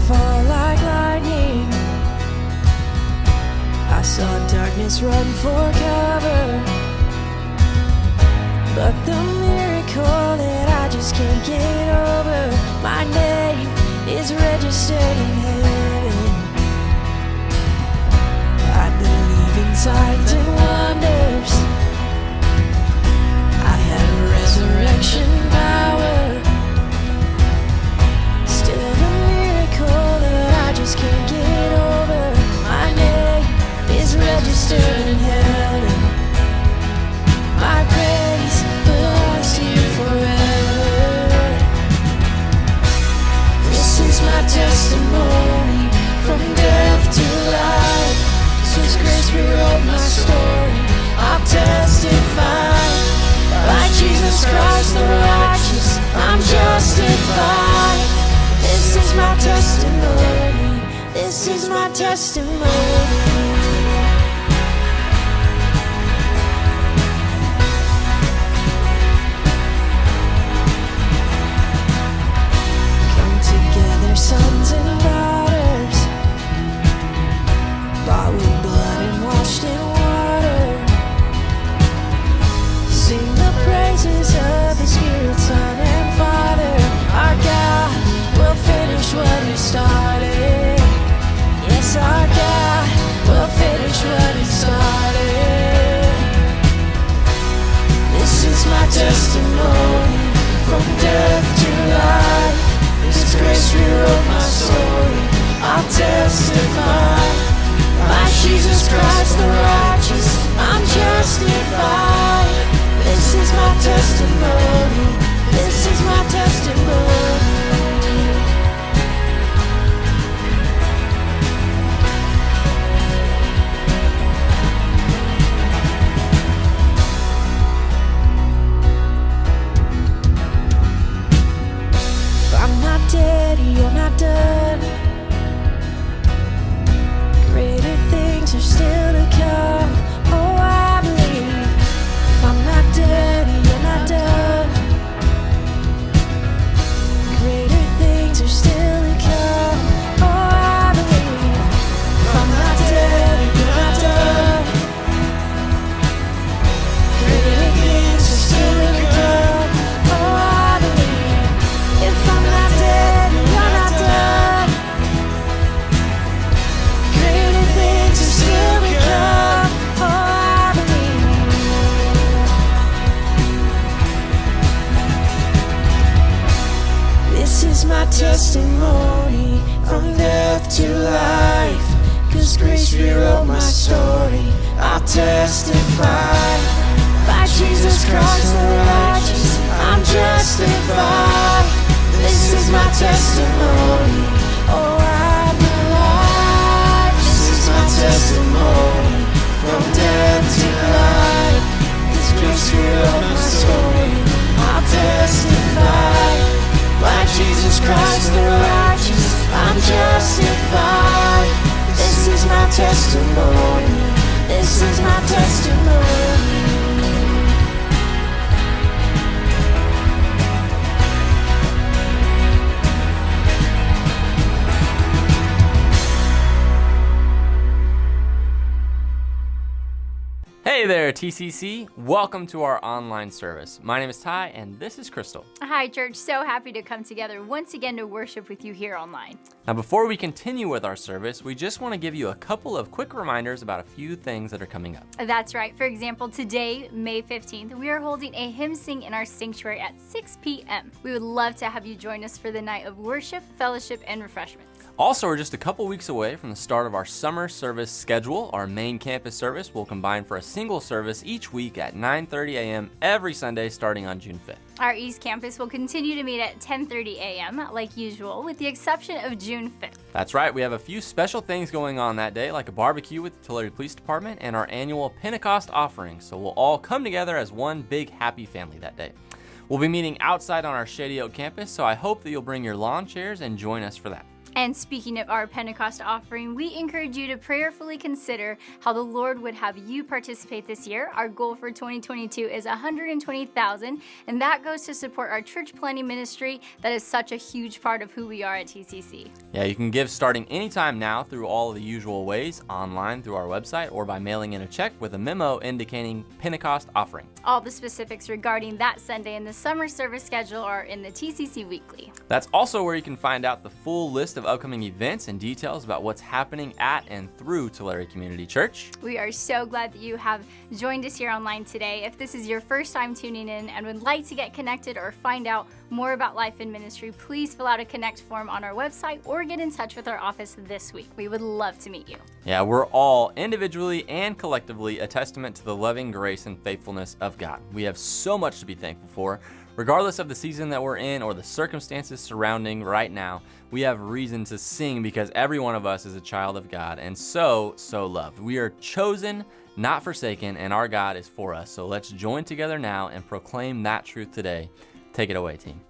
fall like lightning. I saw darkness run for cover, but the miracle that I just can't get over, my name is registered in heaven. I believe in signs and wonders. I have resurrection power. Still the miracle that I just can't get over, my name is registered in heaven. My praise belongs to you forever. This is my testimony, from death to life. His grace rewrote my story. I'll testify. By Jesus Christ the righteous, I'm justified. This is my testimony. This is my testimony. Sons and daughters, bought with blood and washed in water. Sing the praises of the Spirit, Son and Father. Our God will finish what He started. Yes, our God will finish what He started. This is my testimony, from death to life. His grace rewrote my story. I'll testify. By Jesus Christ the righteous, I'm justified. This is my testimony. This is my testimony. Dead, you're not done. Greater things are still to come. Oh, I believe. If I'm not dead, you're not done. Greater things are still to come. Oh, I believe. If I'm not dead, you're not done. Greater things are still to come. Oh, I believe. If I'm not dead, my testimony, from death to life. 'Cause grace rewrote my story. I'll testify. By Jesus Christ the righteous, I'm justified. This is my testimony. Oh, I'm alive. This is my testimony, from death to life. 'Cause grace rewrote my story. I'll testify. By Jesus Christ the righteous, I'm justified. This is my testimony. This is my testimony. Hey there, TCC. Welcome to our online service. My name is Ty, and this is Crystal. Hi, church. So happy to come together once again to worship with you here online. Now, before we continue with our service, we just want to give you a couple of quick reminders about a few things that are coming up. That's right. For example, today, May 15th, we are holding a hymn sing in our sanctuary at 6 p.m. We would love to have you join us for the night of worship, fellowship, and refreshments. Also, we're just a couple weeks away from the start of our summer service schedule. Our main campus service will combine for a single service each week at 9:30 a.m. every Sunday starting on June 5th. Our East Campus will continue to meet at 10:30 a.m. like usual, with the exception of June 5th. That's right. We have a few special things going on that day, like a barbecue with the Tulare Police Department and our annual Pentecost offering. So we'll all come together as one big happy family that day. We'll be meeting outside on our Shady Oak campus, so I hope that you'll bring your lawn chairs and join us for that. And speaking of our Pentecost offering, we encourage you to prayerfully consider how the Lord would have you participate this year. Our goal for 2022 is $120,000, and that goes to support our church planting ministry that is such a huge part of who we are at TCC. Yeah, you can give starting anytime now through all of the usual ways, online through our website, or by mailing in a check with a memo indicating Pentecost offering. All the specifics regarding that Sunday and the summer service schedule are in the TCC Weekly. That's also where you can find out the full list of upcoming events and details about what's happening at and through Tulare Community Church. We are so glad that you have joined us here online today. If this is your first time tuning in and would like to get connected or find out more about life in ministry, please fill out a connect form on our website or get in touch with our office this week. We would love to meet you. Yeah, we're all individually and collectively a testament to the loving grace and faithfulness of God. We have so much to be thankful for. Regardless of the season that we're in or the circumstances surrounding right now, we have reason to sing because every one of us is a child of God and so loved. We are chosen, not forsaken, and our God is for us. So let's join together now and proclaim that truth today. Take it away, team.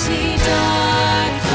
He died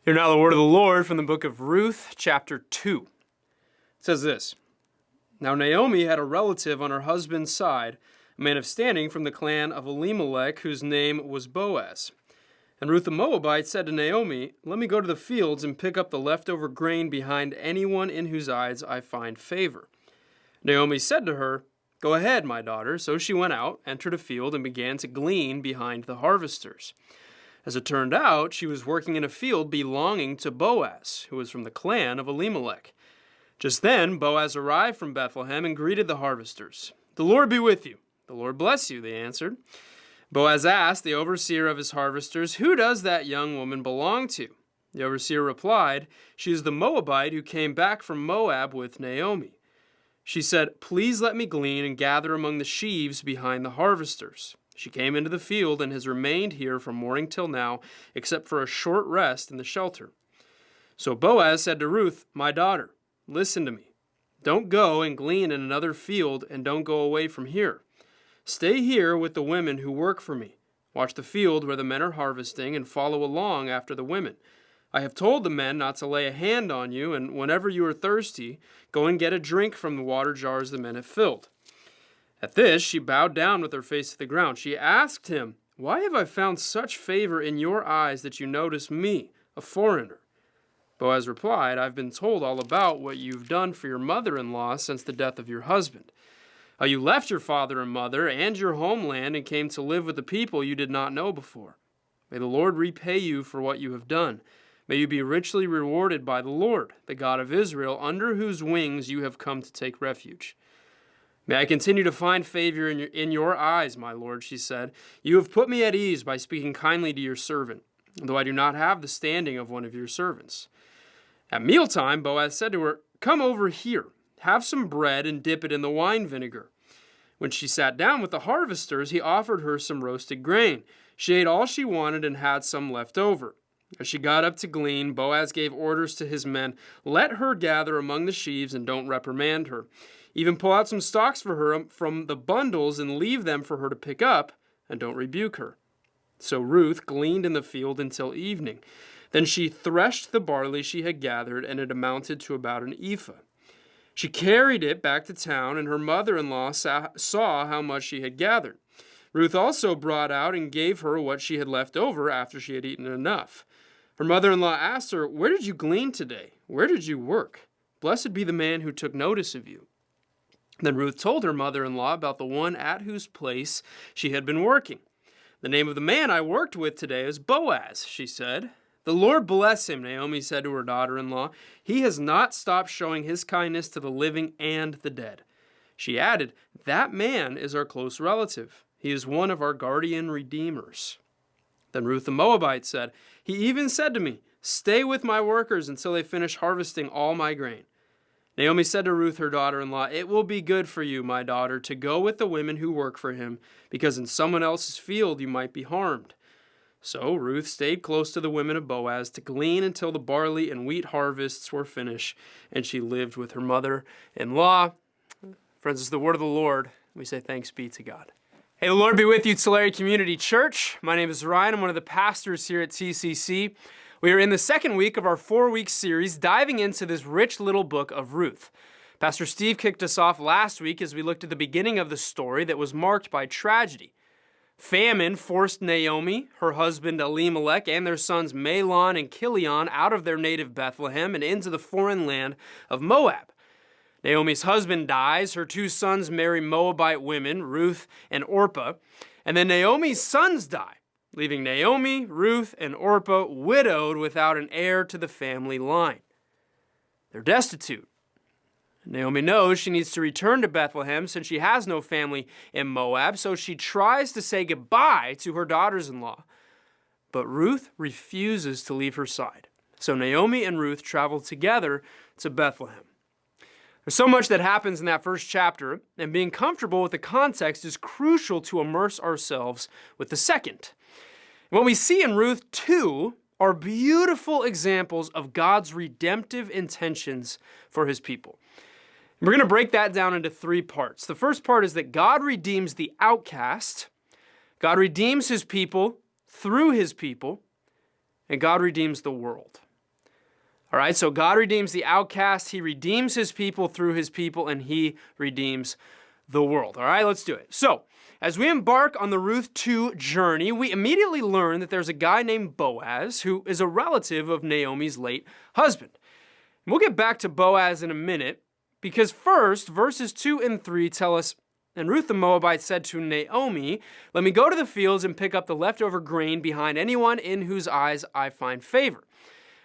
Hear now the word of the Lord from the book of Ruth, chapter 2. It says this, Now Naomi had a relative on her husband's side, a man of standing from the clan of Elimelech, whose name was Boaz. And Ruth the Moabite said to Naomi, Let me go to the fields and pick up the leftover grain behind anyone in whose eyes I find favor. Naomi said to her, Go ahead, my daughter. So she went out, entered a field, and began to glean behind the harvesters. As it turned out, she was working in a field belonging to Boaz, who was from the clan of Elimelech. Just then, Boaz arrived from Bethlehem and greeted the harvesters. The Lord be with you. The Lord bless you, they answered. Boaz asked the overseer of his harvesters, Who does that young woman belong to? The overseer replied, She is the Moabite who came back from Moab with Naomi. She said, Please let me glean and gather among the sheaves behind the harvesters. She came into the field and has remained here from morning till now, except for a short rest in the shelter. So Boaz said to Ruth, My daughter, listen to me. Don't go and glean in another field, and don't go away from here. Stay here with the women who work for me. Watch the field where the men are harvesting, and follow along after the women. I have told the men not to lay a hand on you, and whenever you are thirsty, go and get a drink from the water jars the men have filled. At this, she bowed down with her face to the ground. She asked him, Why have I found such favor in your eyes that you notice me, a foreigner? Boaz replied, I've been told all about what you've done for your mother-in-law since the death of your husband. How you left your father and mother and your homeland and came to live with the people you did not know before. May the Lord repay you for what you have done. May you be richly rewarded by the Lord, the God of Israel, under whose wings you have come to take refuge. May I continue to find favor in your eyes, my lord, she said. You have put me at ease by speaking kindly to your servant, though I do not have the standing of one of your servants. At mealtime, Boaz said to her, Come over here, have some bread and dip it in the wine vinegar. When she sat down with the harvesters, he offered her some roasted grain. She ate all she wanted and had some left over. As she got up to glean, Boaz gave orders to his men, Let her gather among the sheaves and don't reprimand her. Even pull out some stalks for her from the bundles and leave them for her to pick up, and don't rebuke her. So Ruth gleaned in the field until evening. Then she threshed the barley she had gathered, and it amounted to about an ephah. She carried it back to town, and her mother-in-law saw how much she had gathered. Ruth also brought out and gave her what she had left over after she had eaten enough. Her mother-in-law asked her, Where did you glean today? Where did you work? Blessed be the man who took notice of you. Then Ruth told her mother-in-law about the one at whose place she had been working. The name of the man I worked with today is Boaz, she said. The Lord bless him, Naomi said to her daughter-in-law. He has not stopped showing his kindness to the living and the dead. She added, That man is our close relative. He is one of our guardian redeemers. Then Ruth the Moabite said, He even said to me, Stay with my workers until they finish harvesting all my grain. Naomi said to Ruth, her daughter-in-law, It will be good for you, my daughter, to go with the women who work for him, because in someone else's field you might be harmed. So Ruth stayed close to the women of Boaz to glean until the barley and wheat harvests were finished, and she lived with her mother-in-law. Friends, it's the word of the Lord. We say thanks be to God. Hey, the Lord be with you, Tulare Community Church. My name is Ryan. I'm one of the pastors here at TCC. We are in the second week of our 4-week series, diving into this rich little book of Ruth. Pastor Steve kicked us off last week as we looked at the beginning of the story that was marked by tragedy. Famine forced Naomi, her husband Elimelech, and their sons Mahlon and Chilion out of their native Bethlehem and into the foreign land of Moab. Naomi's husband dies, her 2 sons marry Moabite women, Ruth and Orpah, and then Naomi's sons die, leaving Naomi, Ruth, and Orpah widowed without an heir to the family line. They're destitute. Naomi knows she needs to return to Bethlehem since she has no family in Moab, so she tries to say goodbye to her daughters-in-law. But Ruth refuses to leave her side. So Naomi and Ruth travel together to Bethlehem. There's so much that happens in that first chapter, and being comfortable with the context is crucial to immerse ourselves with the second. What we see in Ruth 2 are beautiful examples of God's redemptive intentions for his people. We're going to break that down into 3 parts. The first part is that God redeems the outcast, God redeems his people through his people, and God redeems the world. All right, so God redeems the outcast, he redeems his people through his people, and he redeems the world. All right, let's do it. So, as we embark on the Ruth 2 journey, we immediately learn that there's a guy named Boaz who is a relative of Naomi's late husband. And we'll get back to Boaz in a minute, because first, verses 2 and 3 tell us, "And Ruth the Moabite said to Naomi, 'Let me go to the fields and pick up the leftover grain behind anyone in whose eyes I find favor.'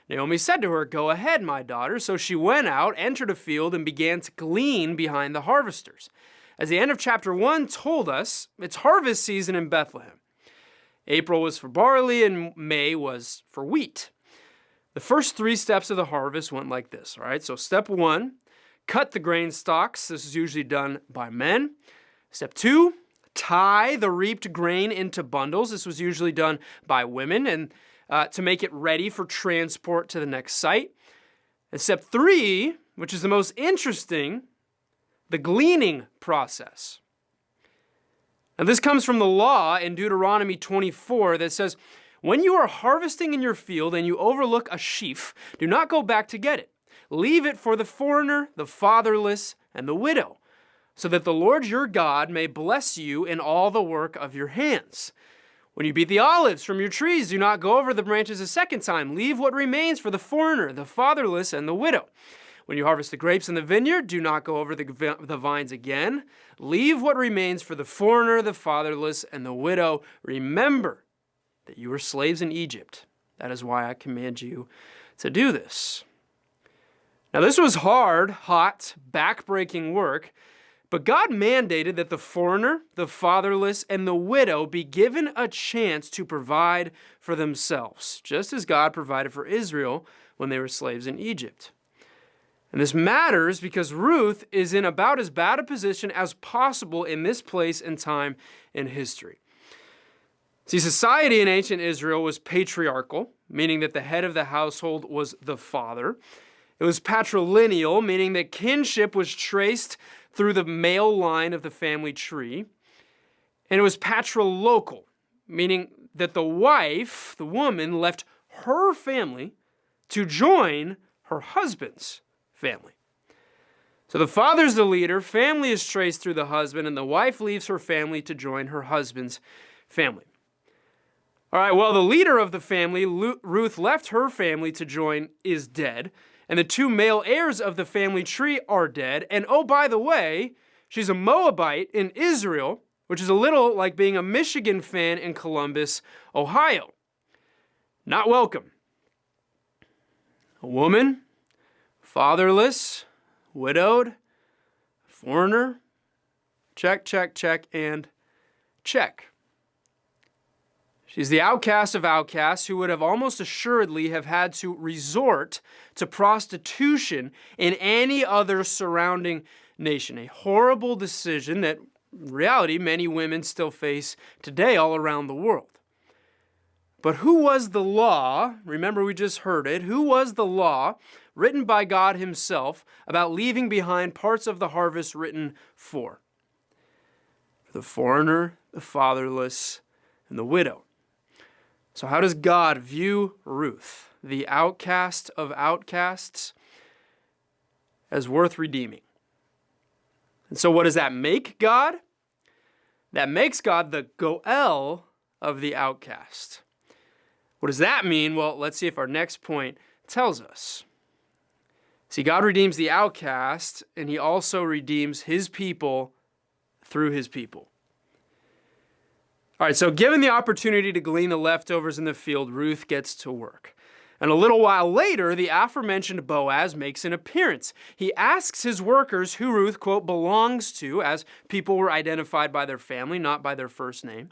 Naomi said to her, 'Go ahead, my daughter.' So she went out, entered a field, and began to glean behind the harvesters. As the end of chapter 1 told us, it's harvest season in Bethlehem. April was for barley and May was for wheat. The first 3 steps of the harvest went like this, all right? So step 1, cut the grain stalks. This is usually done by men. Step 2, tie the reaped grain into bundles. This was usually done by women and to make it ready for transport to the next site. And step 3, which is the most interesting, the gleaning process. Now this comes from the law in Deuteronomy 24 that says, when you are harvesting in your field and you overlook a sheaf, do not go back to get it. Leave it for the foreigner, the fatherless, and the widow, so that the Lord your God may bless you in all the work of your hands. When you beat the olives from your trees, do not go over the branches a second time. Leave what remains for the foreigner, the fatherless, and the widow. When you harvest the grapes in the vineyard, do not go over the vines again. Leave what remains for the foreigner, the fatherless, and the widow. Remember that you were slaves in Egypt. That is why I command you to do this." Now this was hard, hot, back-breaking work, but God mandated that the foreigner, the fatherless, and the widow be given a chance to provide for themselves, just as God provided for Israel when they were slaves in Egypt. And this matters because Ruth is in about as bad a position as possible in this place and time in history. See, society in ancient Israel was patriarchal, meaning that the head of the household was the father. It was patrilineal, meaning that kinship was traced through the male line of the family tree. And it was patrilocal, meaning that the wife, the woman, left her family to join her husband's family. So the father's the leader, family is traced through the husband, and the wife leaves her family to join her husband's family. All right, well, the leader of the family, Ruth, left her family to join, is dead. And the 2 male heirs of the family tree are dead. And oh, by the way, she's a Moabite in Israel, which is a little like being a Michigan fan in Columbus, Ohio. Not welcome. A woman, fatherless, widowed, foreigner, check, check, check, and check. She's the outcast of outcasts who would have almost assuredly have had to resort to prostitution in any other surrounding nation. A horrible decision that, in reality, many women still face today all around the world. But who was the law? Remember, we just heard it. Who was the law written by God himself about leaving behind parts of the harvest written for? For the foreigner, the fatherless, and the widow. So how does God view Ruth, the outcast of outcasts, as worth redeeming? And so what does that make God? That makes God the Goel of the outcast. What does that mean? Well, let's see if our next point tells us. See, God redeems the outcast, and he also redeems his people through his people. All right, so given the opportunity to glean the leftovers in the field, Ruth gets to work. And a little while later, the aforementioned Boaz makes an appearance. He asks his workers who Ruth, quote, belongs to, as people were identified by their family, not by their first name.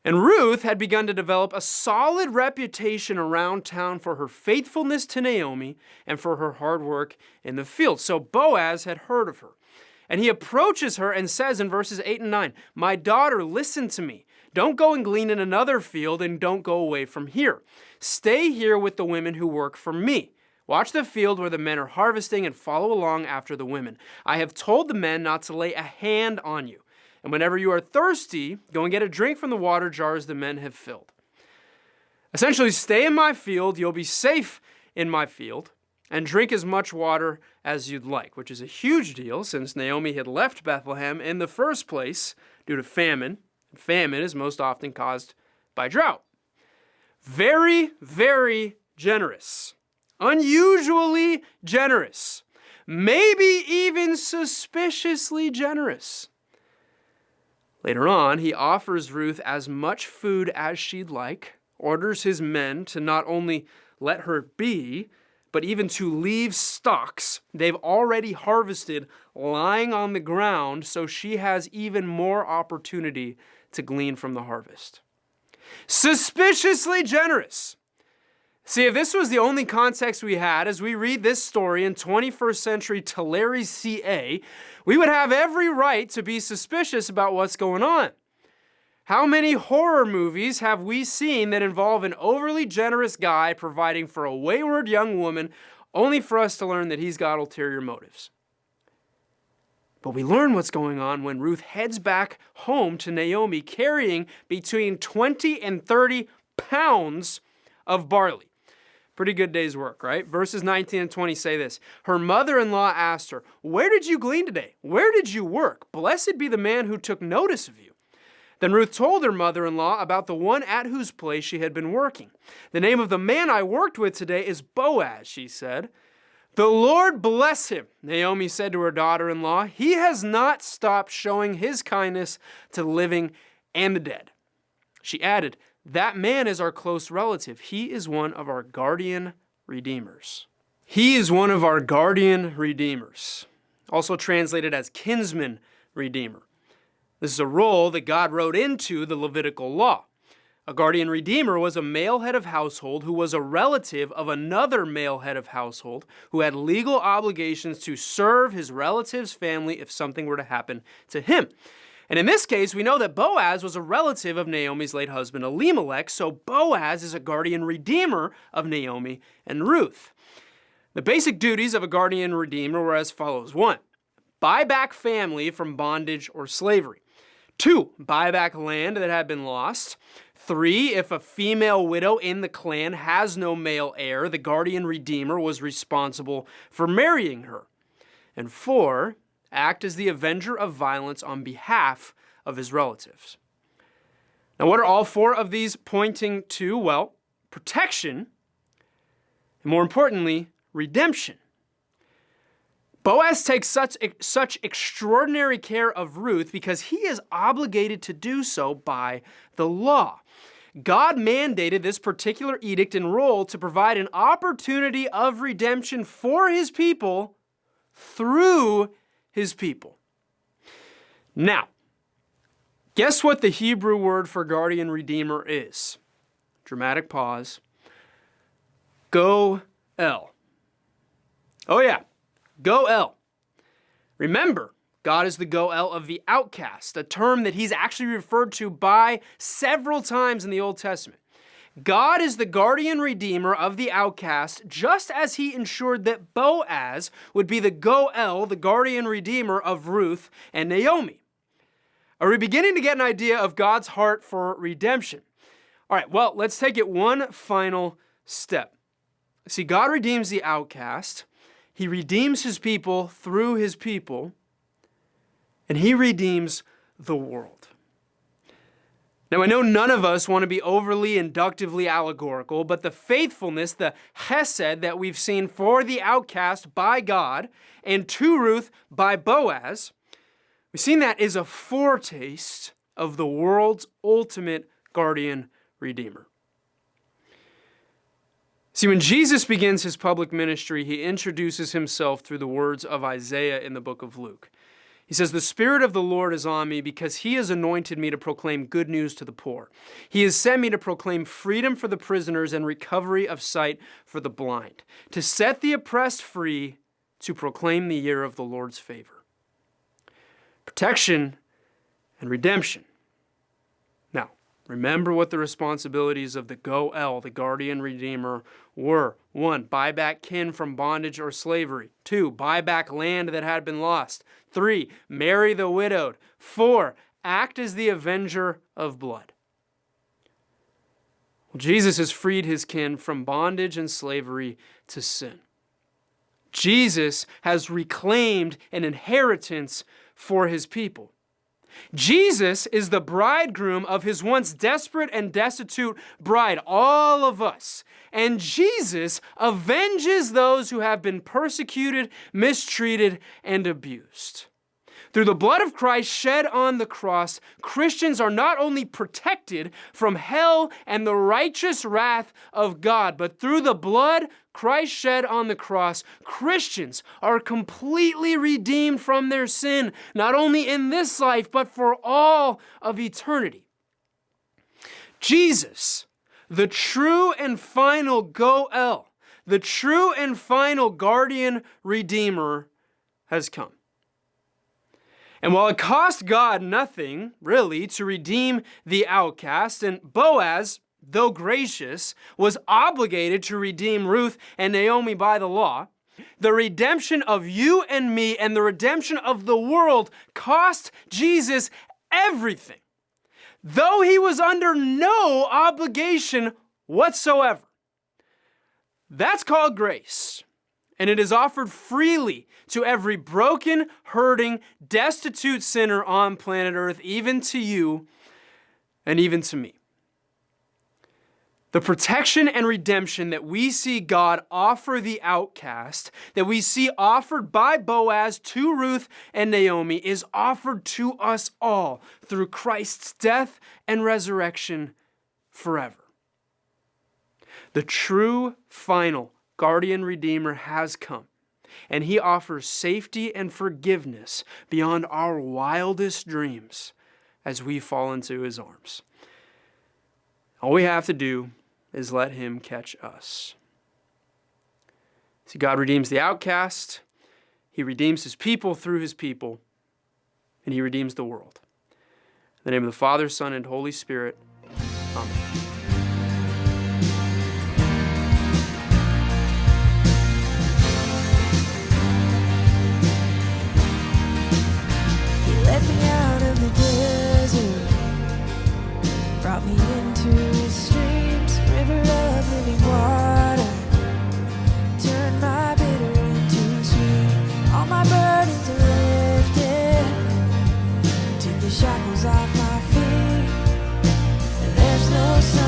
And Ruth had begun to develop a solid reputation around town for her faithfulness to Naomi and for her hard work in the field. So Boaz had heard of her. And he approaches her and says in verses 8 and 9, "My daughter, listen to me. Don't go and glean in another field and don't go away from here. Stay here with the women who work for me. Watch the field where the men are harvesting and follow along after the women. I have told the men not to lay a hand on you. And whenever you are thirsty, go and get a drink from the water jars the men have filled." Essentially, stay in my field. You'll be safe in my field and drink as much water as you'd like, which is a huge deal since Naomi had left Bethlehem in the first place due to famine. Famine is most often caused by drought. Very, very generous. Unusually generous. Maybe even suspiciously generous. Later on, he offers Ruth as much food as she'd like, orders his men to not only let her be, but even to leave stalks they've already harvested lying on the ground so she has even more opportunity to glean from the harvest. Suspiciously generous. See, if this was the only context we had as we read this story in 21st century Tulare, CA, we would have every right to be suspicious about what's going on. How many horror movies have we seen that involve an overly generous guy providing for a wayward young woman, only for us to learn that he's got ulterior motives? But we learn what's going on when Ruth heads back home to Naomi carrying between 20 and 30 pounds of barley. Pretty good day's work, right? Verses 19 and 20 say this. Her mother-in-law asked her, "Where did you glean today? Where did you work? Blessed be the man who took notice of you." Then Ruth told her mother-in-law about the one at whose place she had been working. "The name of the man I worked with today is Boaz," she said. "The Lord bless him," Naomi said to her daughter-in-law. "He has not stopped showing his kindness to the living and the dead." She added, "That man is our close relative. He is one of our guardian redeemers." He is one of our guardian redeemers, also translated as kinsman redeemer. This is a role that God wrote into the Levitical law. A guardian redeemer was a male head of household who was a relative of another male head of household who had legal obligations to serve his relative's family if something were to happen to him. And in this case, we know that Boaz was a relative of Naomi's late husband Elimelech, so Boaz is a guardian redeemer of Naomi and Ruth. The basic duties of a guardian redeemer were as follows. 1, buy back family from bondage or slavery. 2, buy back land that had been lost. 3, if a female widow in the clan has no male heir, the guardian redeemer was responsible for marrying her. And 4, act as the avenger of violence on behalf of his relatives. Now, what are all 4 of these pointing to? Well, protection, and more importantly, redemption. Boaz takes such extraordinary care of Ruth because he is obligated to do so by the law. God mandated this particular edict and role to provide an opportunity of redemption for his people through his people. Now, guess what the Hebrew word for guardian redeemer is? Dramatic pause. Goel. Oh yeah. Goel. Remember, God is the Goel of the outcast, a term that he's actually referred to by several times in the Old Testament. God is the guardian redeemer of the outcast, just as he ensured that Boaz would be the Goel, the guardian redeemer of Ruth and Naomi. Are we beginning to get an idea of God's heart for redemption? All right, well, let's take it one final step. See, God redeems the outcast. He redeems his people through his people, and he redeems the world. Now, I know none of us want to be overly inductively allegorical, but the faithfulness, the chesed that we've seen for the outcast by God and to Ruth by Boaz, we've seen that is a foretaste of the world's ultimate guardian redeemer. See, when Jesus begins his public ministry, he introduces himself through the words of Isaiah in the book of Luke. He says, "The Spirit of the Lord is on me because he has anointed me to proclaim good news to the poor. He has sent me to proclaim freedom for the prisoners and recovery of sight for the blind, to set the oppressed free, to proclaim the year of the Lord's favor." Protection and redemption. Now, remember what the responsibilities of the Goel, the guardian redeemer, were. 1, buy back kin from bondage or slavery. 2, buy back land that had been lost. 3, marry the widowed. 4, act as the avenger of blood. Well, Jesus has freed his kin from bondage and slavery to sin. Jesus has reclaimed an inheritance for his people. Jesus is the bridegroom of his once desperate and destitute bride, all of us. And Jesus avenges those who have been persecuted, mistreated, and abused. Through the blood of Christ shed on the cross, Christians are not only protected from hell and the righteous wrath of God, but through the blood Christ shed on the cross, Christians are completely redeemed from their sin, not only in this life, but for all of eternity. Jesus, the true and final Goel, the true and final guardian redeemer, has come. And while it cost God nothing, really, to redeem the outcast, and Boaz, though gracious, was obligated to redeem Ruth and Naomi by the law, the redemption of you and me and the redemption of the world cost Jesus everything, though he was under no obligation whatsoever. That's called grace. And it is offered freely to every broken, hurting, destitute sinner on planet Earth, even to you and even to me. The protection and redemption that we see God offer the outcast, that we see offered by Boaz to Ruth and Naomi, is offered to us all through Christ's death and resurrection forever. The true, final guardian redeemer has come, and he offers safety and forgiveness beyond our wildest dreams as we fall into his arms. All we have to do is let him catch us. See, God redeems the outcast, he redeems his people through his people, and he redeems the world. In the name of the Father, Son, and Holy Spirit, amen. Led me out of the desert, brought me into his streams, river of living water, turned my bitter into sweet. All my burdens are lifted, took the shackles off my feet, and there's no sun.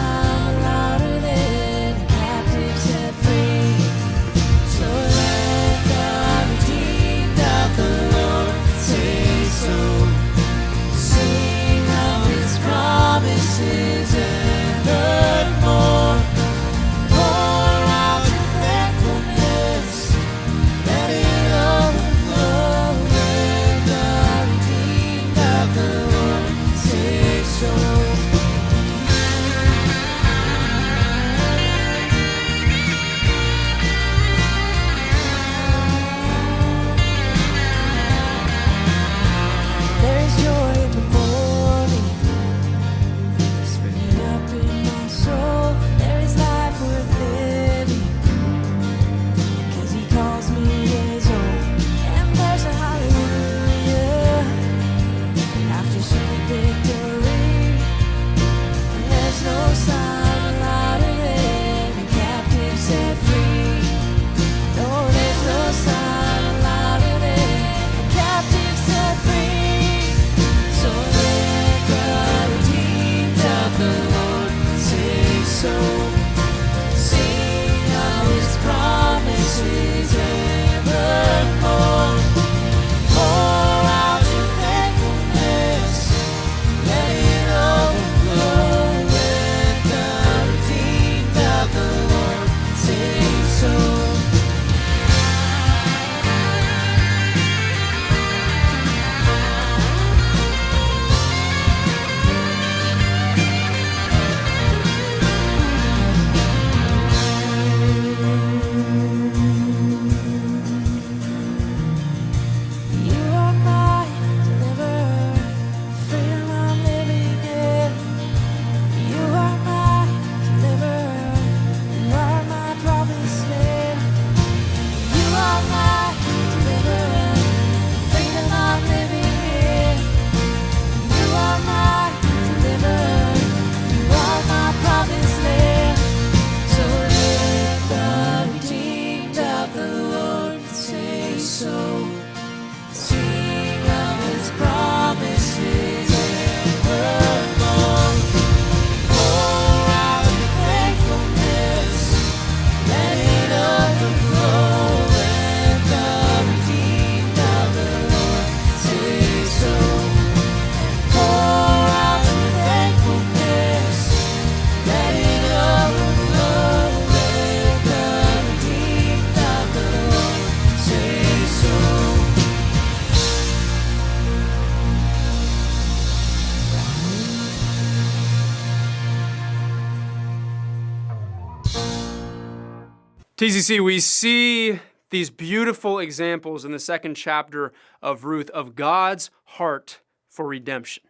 TCC, we see these beautiful examples in the second chapter of Ruth of God's heart for redemption.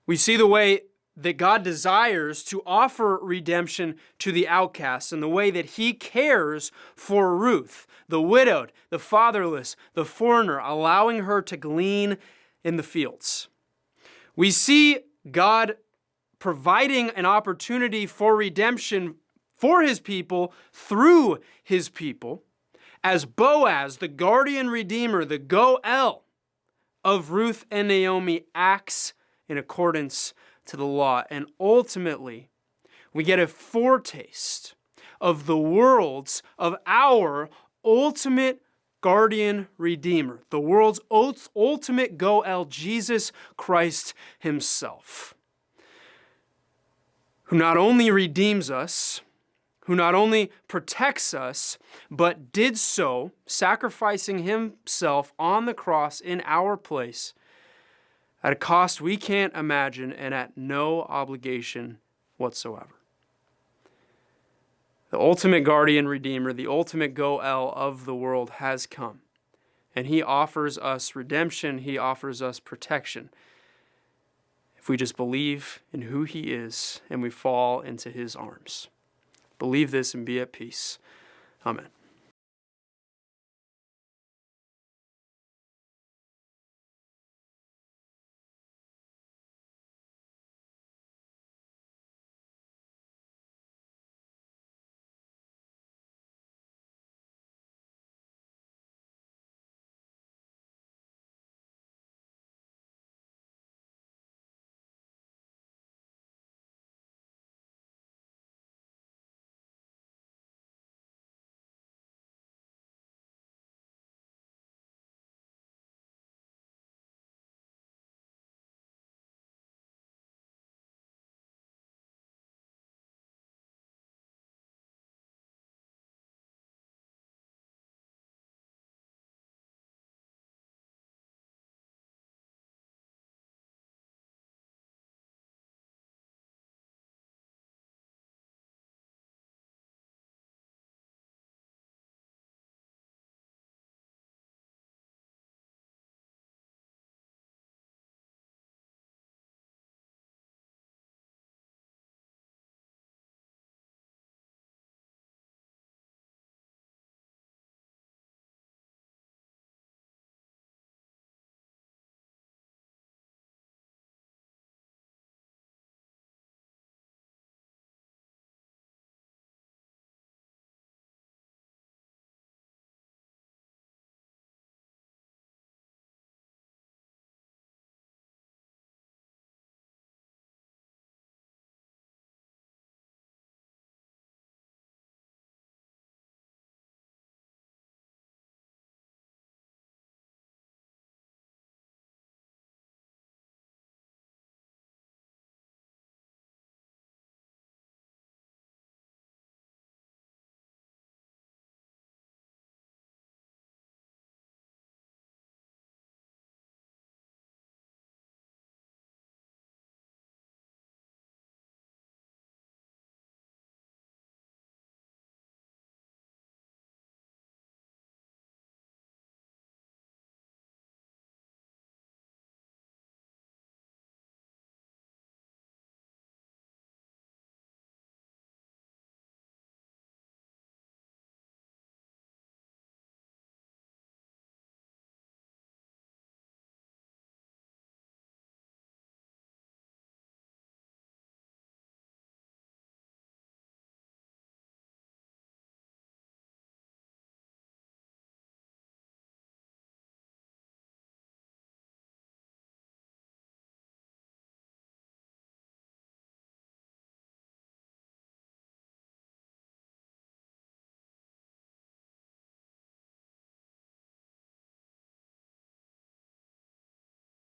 We see the way that God desires to offer redemption to the outcasts and the way that he cares for Ruth, the widowed, the fatherless, the foreigner, allowing her to glean in the fields. We see God providing an opportunity for redemption for his people through his people as Boaz, the guardian redeemer, the Goel of Ruth and Naomi, acts in accordance to the law. And ultimately, we get a foretaste of the world's, of our ultimate guardian redeemer, the world's ultimate Goel, Jesus Christ himself, who not only redeems us, who not only protects us, but did so, sacrificing himself on the cross in our place at a cost we can't imagine and at no obligation whatsoever. The ultimate guardian redeemer, the ultimate Goel of the world has come, and he offers us redemption, he offers us protection, if we just believe in who he is and we fall into his arms. Believe this and be at peace. Amen.